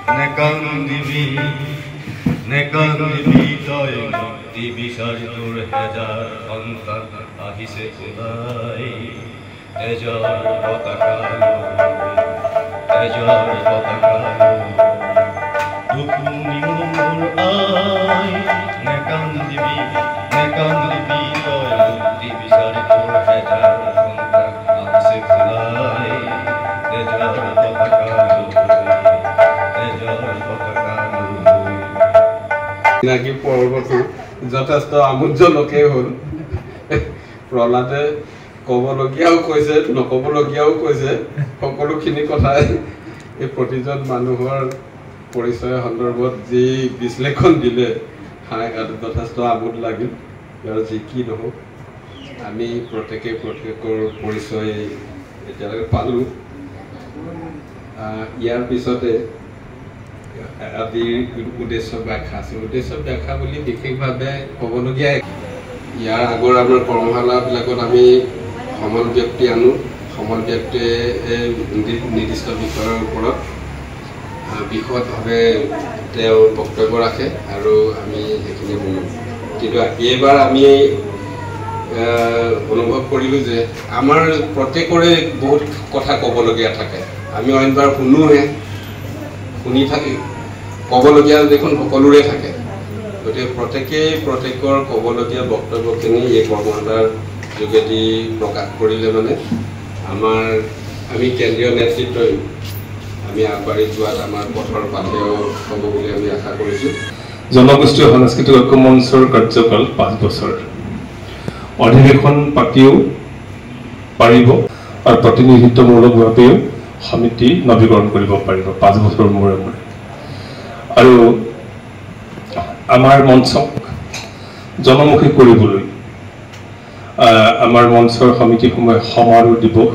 নেকান্দিবি তই মুক্তি বিচাৰি তোৰ হেজাৰ সন্তান আহিছে ওলাই তেজৰ পতাকা দুখুনি মোৰ আই নেকান্দিবি তই মুক্তি বিচাৰি তোৰ হেজাৰ সন্তান আহিছে ওলাই তেজৰ পতাকা নাকি পৰ্বটো যথেষ্ট আমোদজনকেই হ'ল প্ৰহ্লাদে ক'বলগীয়াও কৈছে নক'বলগীয়াও কৈছে সকলোখিনি কথাই এই প্ৰতিজন মানুহৰ পৰিচয় সন্দৰ্ভত যি বিশ্লেষণ দিলে যথেষ্ট আমোদ লাগিল আৰু যি কি নহওক আমি প্ৰত্যেকৰ পৰিচয় এতিয়ালৈকে পালোঁ ইয়াৰ পিছতে আদিৰ উদ্দেশ্য ব্যাখ্যা আছে উদ্দেশ্য ব্যাখ্যা বুলি বিশেষভাৱে ক'বলগীয়া ইয়াৰ আগৰ আমাৰ কৰ্মশালাবিলাকত আমি সমল ব্যক্তি আনো সমল ব্যক্তিয়ে নিৰ্দিষ্ট বিষয়ৰ ওপৰত বিশদভাৱে তেওঁ বক্তব্য ৰাখে আৰু আমি সেইখিনি শুনো কিন্তু এইবাৰ আমি অনুভৱ কৰিলোঁ যে আমাৰ প্ৰত্যেকৰে বহুত কথা ক'বলগীয়া থাকে আমি অইনবাৰ শুনোহে শুনি থাকি ক'বলগীয়া দেখোন সকলোৰে থাকে গতিকে প্ৰত্যেকৰ ক'বলগীয়া বক্তব্যখিনি এই কৰ্মশালাৰ যোগেদি প্ৰকাশ কৰিলে মানে আমি কেন্দ্ৰীয় নেতৃত্বই আমি আগবাঢ়ি যোৱাত আমাৰ পথৰ বাটেও হ'ব বুলি আমি আশা কৰিছোঁ জনগোষ্ঠীয় সাংস্কৃতিক ঐক্য মঞ্চৰ কাৰ্যকাল 5 বছৰ অধিৱেশন পাতিও পাৰিব আৰু প্ৰতিনিধিত্বমূলকভাৱেও সমিতি নৱীকৰণ কৰিব পাৰিব 5 বছৰৰ মূৰে মূৰে আৰু আমাৰ মঞ্চক জনমুখী কৰিবলৈ আমাৰ মঞ্চৰ সমিতিসমূহে সমাৰোহ দিৱস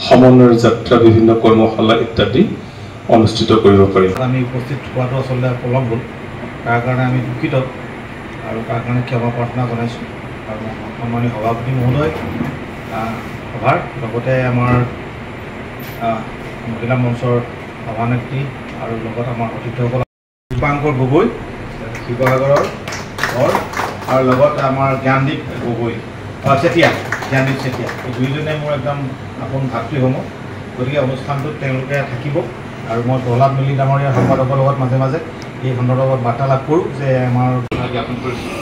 সমন্বয়ৰ যাত্ৰা বিভিন্ন কৰ্মশালা ইত্যাদি অনুষ্ঠিত কৰিব পাৰিব আমি উপস্থিত হোৱাটো আচলতে পলম হ'ল তাৰ কাৰণে আমি দুঃখিত আৰু তাৰ কাৰণে ক্ষমা প্ৰাৰ্থনা জনাইছোঁ আৰু সন্মানীয় সভাপতি মহোদয় সভাৰ লগতে আমাৰ মহিলা মঞ্চৰ সভানেত্ৰী আৰু লগত আমাৰ অতিথিসকল দীপাংকৰ গগৈ শিৱসাগৰৰ ঘৰ আৰু লগত আমাৰ জ্ঞানদীপ গগৈ জ্ঞানদীপ চেতিয়া এই দুইজনে মোৰ একদম আপোন ভাতৃসমূহ গতিকে অনুষ্ঠানটোত তেওঁলোকে থাকিব আৰু মই প্ৰহ্লাদ মিলি ডাঙৰীয়া সম্পাদকৰ লগত মাজে মাজে এই সন্দৰ্ভত বাৰ্তালাপ কৰোঁ যে আমাৰ জ্ঞাপন কৰিছোঁ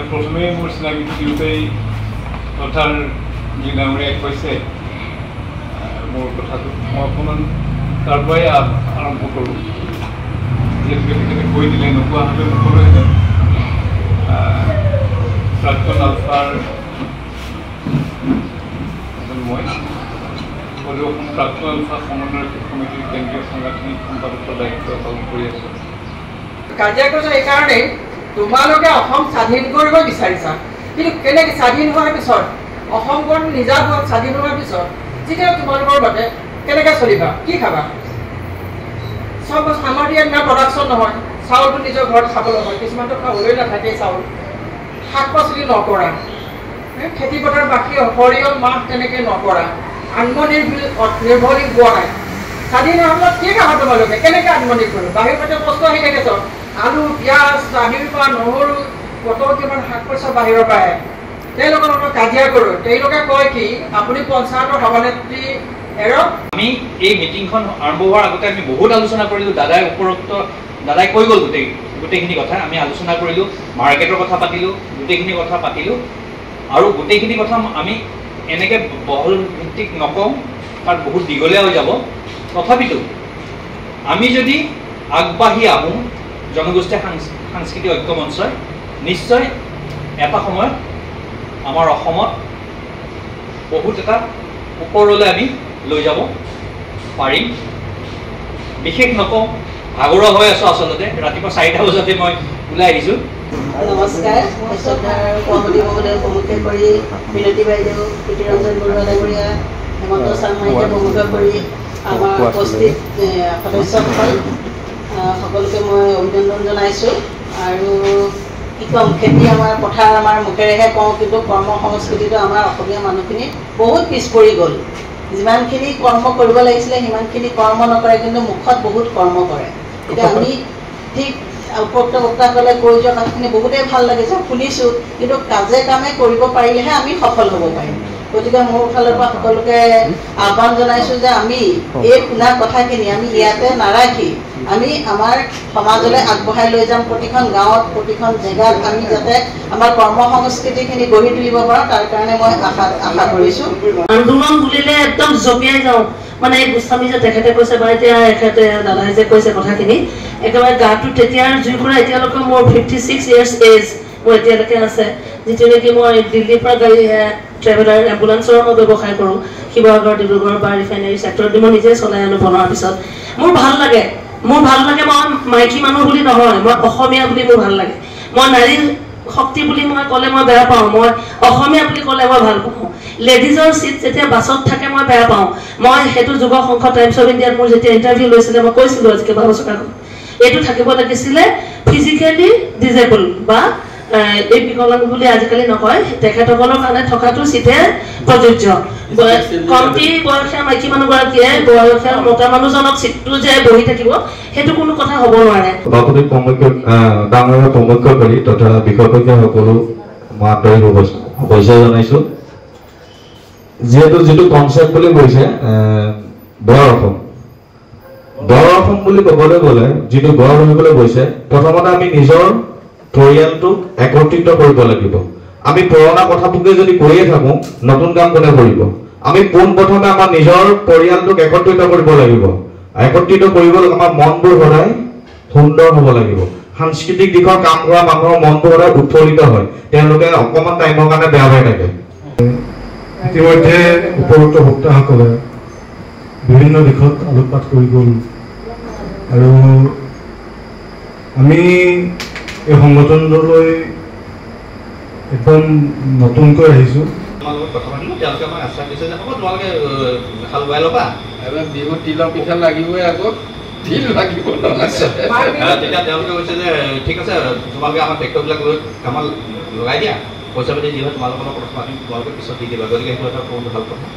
প্ৰথমেই মোৰ চিনাকিটো দিওঁতেই কথাৰ মিলি ডাঙৰীয়াই কৈছে মোৰ কথাটো মই অকণমান তাৰ পৰাই আৰম্ভ কৰোঁ যিহেতুকে তেখেতে কৈ দিলে নোকোৱাভাৱে নকৰোঁহেঁতেন প্ৰাক্তন আলফাৰ মই অসম প্ৰাক্তন আলফা সমন্বয় সমিতিৰ কেন্দ্ৰীয় সাংগঠনিক সম্পাদকৰ দায়িত্ব পালন কৰি আছোঁ কাজিয়া কৰিছে এইকাৰণেই তোমালোকে অসম স্বাধীন কৰিব বিচাৰিছা কিন্তু কেনেকৈ স্বাধীন হোৱাৰ পিছত অসমখন নিজা স্বাধীন হোৱাৰ পিছত যেতিয়া তোমালোকৰ বাবে কেনেকৈ চলিবা কি খাবা চব আমাৰ ইয়াত ইমান প্ৰডাকশ্যন নহয় চাউলটো নিজৰ ঘৰত খাবলৈ হয় কিছুমানটো খাবলৈ নাথাকে চাউল শাক পাচলি নকৰা খেতি পথাৰ বাকী সৰিয়হ মাহ তেনেকৈ নকৰা আত্মনিৰ্ভৰশীল হোৱা নাই স্বাধীন হোৱাৰ সময়ত কি খাবা তোমালোকে কেনেকৈ আত্মনিৰ্ভৰ বাহিৰ পথে বস্তু আহি থাকে চব আলু পিঁয়াজ বাহিৰৰ পৰা নহৰু কত কিমান শাক পাচলি বাহিৰৰ পৰা আহে তেওঁলোকৰ লগত কাজিয়া কৰোঁ তেওঁলোকে কয় কি আপুনি পঞ্চায়তৰ সভানেত্ৰী এৰক আমি এই মিটিংখন আৰম্ভ হোৱাৰ আগতে আমি বহুত আলোচনা কৰিলোঁ দাদাই কৈ গ'ল গোটেইখিনি কথা আমি আলোচনা কৰিলোঁ মাৰ্কেটৰ কথা পাতিলোঁ গোটেইখিনি কথা পাতিলোঁ আৰু গোটেইখিনি কথা আমি এনেকৈ বহল ভিত্তিক নকওঁ কাৰণ বহুত দীঘলীয়া হৈ যাব তথাপিতো আমি যদি আগবাঢ়ি আহোঁ জনগোষ্ঠী সাংস্কৃতিক ঐক্য মঞ্চই নিশ্চয় এটা সময়ত আমাৰ অসমত বহুত এটা ওপৰলৈ আমি লৈ যাব পাৰিম বিশেষ নকওঁ ভাগৰুৱা হৈ আছোঁ আচলতে ৰাতিপুৱা 4টা বজাতে মই ওলাই আহিছোঁ নমস্কাৰ কমলি মহোদয় প্ৰমুখ্যে কৰি মিনতী বাইদেউ প্ৰীতিৰঞ্জন বৰুৱা ডাঙৰীয়া হেমন্ত শৰ্মাইকে প্ৰমুখ্য কৰি আমাৰ উপস্থিত সদস্যসকল সকলোকে মই অভিনন্দন জনাইছোঁ আৰু কি ক'ম খেতি আমাৰ পথাৰ আমাৰ মুখেৰেহে কওঁ কিন্তু কৰ্ম সংস্কৃতিটো আমাৰ অসমীয়া মানুহখিনি বহুত পিছ পৰি গ'ল যিমানখিনি কৰ্ম কৰিব লাগিছিলে সিমানখিনি কৰ্ম নকৰে, কিন্তু মুখত বহুত কৰ্ম কৰে। এতিয়া আমি ঠিক উপক্ত বক্তাসকলে কৈ যোৱা কথাখিনি বহুতেই ভাল লাগিছে, শুনিছোঁ, কিন্তু কাজে কামে কৰিব পাৰিলেহে আমি সফল হ'ব পাৰিম। গতিকে মোৰ ফালৰ পৰা সকলোকে আহ্বান জনাইছোঁ যে আমি এই শুনা কথাখিনি আমি ইয়াতে নাৰাখি আমি আমাৰ সমাজলৈ আগবঢ়াই লৈ যাম। প্ৰতিখন গাঁৱত প্ৰতিখন জেগাত আমি যাতে আমাৰ কৰ্ম সংস্কৃতিখিনি গঢ়ি তুলিব পাৰোঁ, তাৰ কাৰণে মই আশা কৰিছোঁ। আন্দোলন বুলিলে একদম জপিয়াই যাওঁ, মানে এই গোস্বামী যে তেখেতে কৈছে বা এতিয়া এখেতে দাদাই যে কৈছে কথাখিনি একেবাৰে গাটো তেতিয়াৰ জুই পৰা এতিয়ালৈকে মোৰ 56 years এজ মোৰ এতিয়ালৈকে আছে। যিটো নেকি মই দিল্লীৰ পৰা গাড়ী ট্ৰেভেলাৰ এম্বুলেঞ্চৰ মই ব্যৱসায় কৰোঁ, শিৱসাগৰ ডিব্ৰুগড় বা ৰিফাইনেৰী ছেক্টৰত মই নিজে চলাই আনো বনোৱাৰ পিছত। মোৰ ভাল লাগে মই মাইকী মানুহ বুলি নহয়, মই অসমীয়া বুলি মোৰ ভাল লাগে। মই নাৰী শক্তি বুলি মই ক'লে মই বেয়া পাওঁ, মই অসমীয়া বুলি ক'লে মই ভাল পাওঁ। লেডিজৰ চিট যেতিয়া বাছত থাকে মই বেয়া পাওঁ। মই সেইটো যুৱ সংঘ টাইমছ অফ ইণ্ডিয়াত মোৰ যেতিয়া ইণ্টাৰভিউ লৈছিলে মই কৈছিলোঁ আজি কেইবাবছৰ আগত, এইটো থাকিব লাগিছিলে ফিজিকেলি ডিজেবল বা এই বিকলাংগ বুলি আজিকালি নকয়, তেখেতসকলৰ কাৰণে থকাটো চিটে প্ৰযোজ্য। কমটি বয়সীয়া মাইকী মানুহগৰাকীয়ে বয়সীয়া মতা মানুহজনক চিটটো যে বহি থাকিব সেইটো কোনো কথা হ'ব নোৱাৰে। সভাপতি ডাঙৰীয়া প্ৰমুখ্যকাৰী তথা বিশেষজ্ঞসকলো মই আন্তৰিক শুভেচ্ছা জনাইছোঁ। যিটো কনচেপ্ট বুলি কৈছে বৰ অসম বুলি ক'বলৈ গ'লে যিটো গঢ় ধৰিবলৈ গৈছে, প্ৰথমতে আমি নিজৰ পৰিয়ালটোক একত্ৰিত কৰিব লাগিব। আমি পুৰণা কথাটোকে যদি কৰিয়ে থাকো নতুন কাম কোনে কৰিব? আমি পোনপ্ৰথমে আমাৰ নিজৰ পৰিয়ালটোক একত্ৰিত কৰিব লাগিব। একত্ৰিত কৰিবলৈ আমাৰ মনবোৰ সদায় সুন্দৰ হ'ব লাগিব। সাংস্কৃতিক দিশৰ কাম কৰা মানুহৰ মনবোৰ সদায় উৎফুল্লিত হয়, তেওঁলোকে অকণমান টাইমৰ কাৰণে বেয়া হৈ থাকে। ইতিমধ্যে উপৰোক্ত বক্তাসকলে বিভিন্ন দিশত আলোকপাত কৰি গ'ল আৰু আমি এই সংগঠনলৈ একদম নতুনকৈ আহিছোঁ। বিহুত তিলৰ পিঠা লাগিবই, আকৌ তিল লাগিব তেতিয়া তেওঁলোকে কৈছে যে ঠিক আছে তোমালোকে আমাৰ ট্ৰেক্টৰবিলাক লৈ কামত লগাই দিয়া, পইচা পাতি যি হয় তোমালোকৰ কথা আমি তোমালোকে পিছত দি দিবা। গতিকে সেইটো এটা বহুত ভাল কথা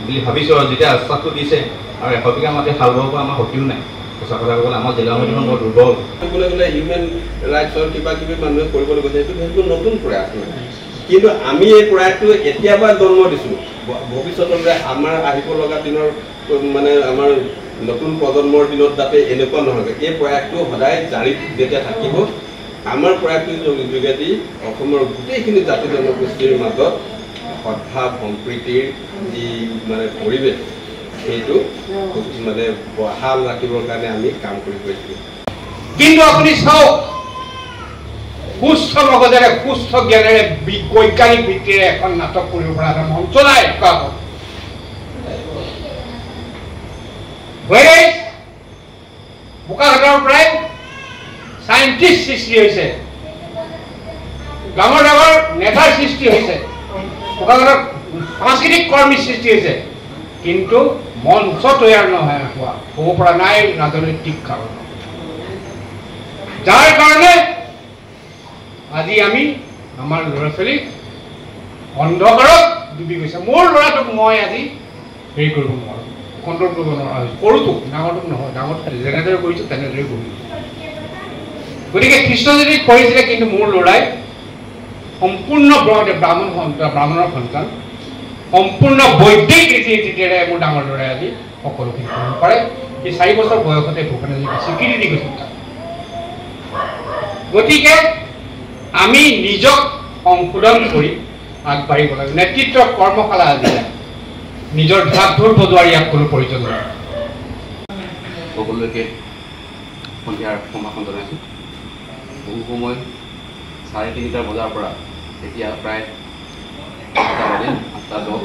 বুলি ভাবিছোঁ। আৰু যেতিয়া আশ্বাসটো দিছে আৰু 100 বিঘা মাটি হাল বাব পৰা আমাৰ শক্তিও নাই। সঁচা কথা ক'বলৈ আমাৰ জিলা মন্ত্ৰীখন বৰ দুৰ্বল। ক'বলৈ গ'লে হিউমেন ৰাইটছৰ কিবা কিবি মানুহে কৰিবলৈ গৈছে, সেইটো নতুন প্ৰয়াস নহয়। কিন্তু আমি এই প্ৰয়াসটো এতিয়াৰ পৰা জন্ম দিছোঁ। ভৱিষ্যতলৈ আমাৰ আহিব লগা দিনৰ মানে আমাৰ নতুন প্ৰজন্মৰ দিনত যাতে এনেকুৱা নহয়। এই প্ৰয়াসটো সদায় জাৰি যেতিয়া থাকিব, আমাৰ প্ৰয়াসটোৰ যোগেদি অসমৰ গোটেইখিনি জাতি জনগোষ্ঠীৰ মাজত সদ্ভাৱ সম্প্ৰীতিৰ যি মানে পৰিৱেশ সেইটো মানে বহাল ৰাখিবৰ কাৰণে আমি কাম কৰি গৈছিলোঁ। কিন্তু আপুনি চাওক, সুস্থ মগজেৰে সুস্থ জ্ঞানেৰে বৈজ্ঞানিক ভিত্তিৰে এখন নাটক কৰিব পৰা এটা মঞ্চ নাই। বোকাখাটৰ পৰাই চাইণ্টিষ্ট সৃষ্টি হৈছে, ডাঙৰ ডাঙৰ নেতাৰ সৃষ্টি হৈছে, বোকাখাটত সাংস্কৃতিক কৰ্মীৰ সৃষ্টি হৈছে, কিন্তু মঞ্চ তৈয়াৰ নহয় হ'ব পৰা নাই ৰাজনৈতিক কাৰণ, যাৰ কাৰণে আজি আমি আমাৰ ল'ৰা ছোৱালীক অন্ধকাৰত ডুবি গৈছে। মোৰ ল'ৰাটোক মই আজি হেৰি কৰিব নোৱাৰোঁ, কণ্ট্ৰল কৰিব নোৱাৰা হৈছোঁ। সৰুটোক, ডাঙৰটোক নহয়, ডাঙৰ যেনেদৰে কৰিছোঁ তেনেদৰে কৰিছোঁ। গতিকে কৃষ্ণ যদি কৰিছিলে, কিন্তু মোৰ ল'ৰাই সম্পূৰ্ণ ব্ৰাহ্মণৰ সন্তান, সম্পূৰ্ণ বৈদিক ৰীতি নীতিৰে মোৰ ডাঙৰ ল'ৰাই আজি সকলোখিনি কৰিব পাৰে। সি 4 বছৰ বয়সতে ভূপেনজীক স্বীকৃতি দি গৈছিল। গতিকে আমি নিজক সংশোধন কৰি আগবাঢ়িব লাগে। নেতৃত্ব কৰ্মশালা আজি নিজৰ ঢাক ঢোল বজোৱাৰ ইয়াত কোনো প্ৰয়োজন নাই। সকলোকে সন্ধিয়াৰ সম্ভাষণ জনাইছোঁ। বহু সময় 3:30 বজাৰ পৰা এতিয়া প্ৰায় 8:10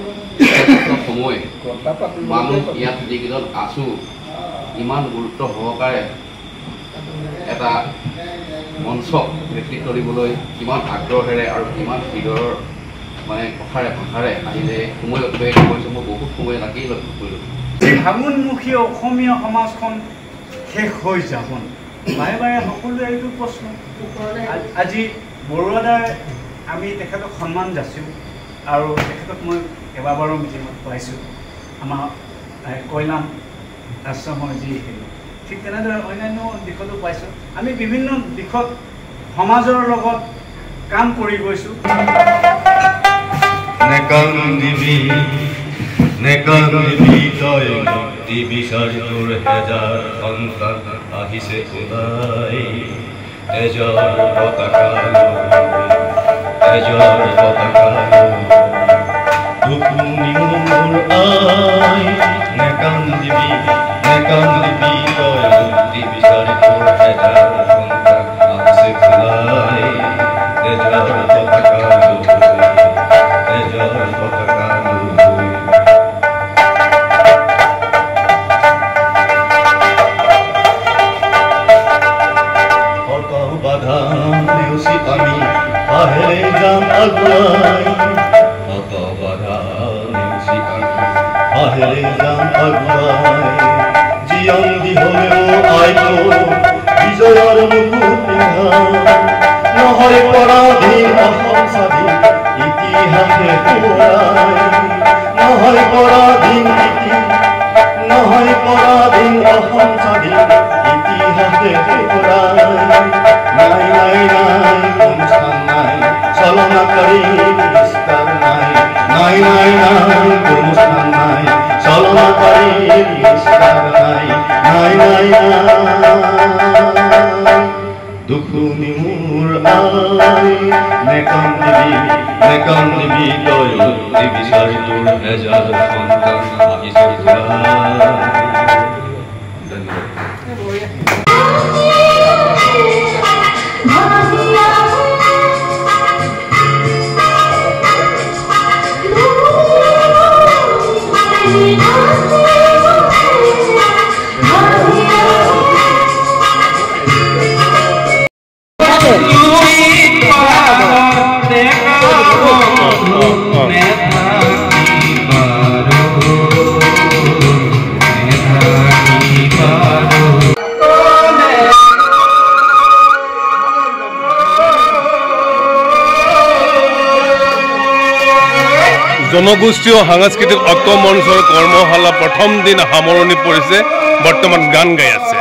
সময় মানুহ ইয়াত যিকেইজন আছোঁ ইমান গুৰুত্ব সহকাৰে এটা মঞ্চক নেতৃত্ব দিবলৈ কিমান আগ্ৰহেৰে আৰু কিমান হৃদয়ৰ মানে কথাৰে ভাষাৰে আহিলে সময় অতিবাহিত কৰিছোঁ। মই বহুত সময় লাগি লক্ষ্য কৰিলোঁ। ভাঙোনমুখী অসমীয়া সমাজখন শেষ হৈ যাব। বাৰে বাৰে সকলোৱে এইটো প্ৰশ্ন। আজি বৰুৱাদাৰ আমি তেখেতক সন্মান যাচিছোঁ আৰু তেখেতক মই কেইবাবাৰো মিটিঙত পাইছোঁ। আমাৰ কৈলাম আশ্ৰমৰ যি হেৰি ঠিক তেনেদৰে অন্যান্য দিশতো পাইছোঁ আমি বিভিন্ন দিশত সমাজৰ লগত কাম কৰি গৈছোঁ নেকান্দিবি তই মুক্তি বিচাৰি তোৰ হেজাৰ সন্তান আহিছে ওলাই তেজৰ পতাকা দুখুনি মোৰ আই নেকান্দিবি তই মুক্তি বিচাৰি তোৰ হেজাৰ সন্তান আহিছে ওলাই তেজৰ পতাকা আমি বাহেৰে যাম আগুৱাই অত বাধা নেওচি আমি বাহেৰে যাম আগুৱাই জীয়ন দি হ'লেও আইতো বিজয়ৰ মুকুট পিন্ধা নহয় পৰাধীন অসম স্বাধীন ইতিহাসে সোঁৱৰাই নহয় পৰাধীন অসম স্বাধীন ইতিহাসে সোঁৱৰাই নাই নাই নাই অনুষ্ঠান নাই চলনাকাৰী বিস্তাৰ নাই নাই নাই নাই অনুষ্ঠান নাই চলনাকাৰী বিস্তাৰ নাই নাই নাই নাই দুখুনি মোৰ আই নেকান্দিবি তই মুক্তি বিচাৰি তোৰ হেজাৰ সন্তান আহিছে জনগোষ্ঠীয় সাংস্কৃতিক ঐক্য মঞ্চৰ কৰ্মশালা প্ৰথম দিন সামৰণি পৰিছে বৰ্তমান গান গাই আছে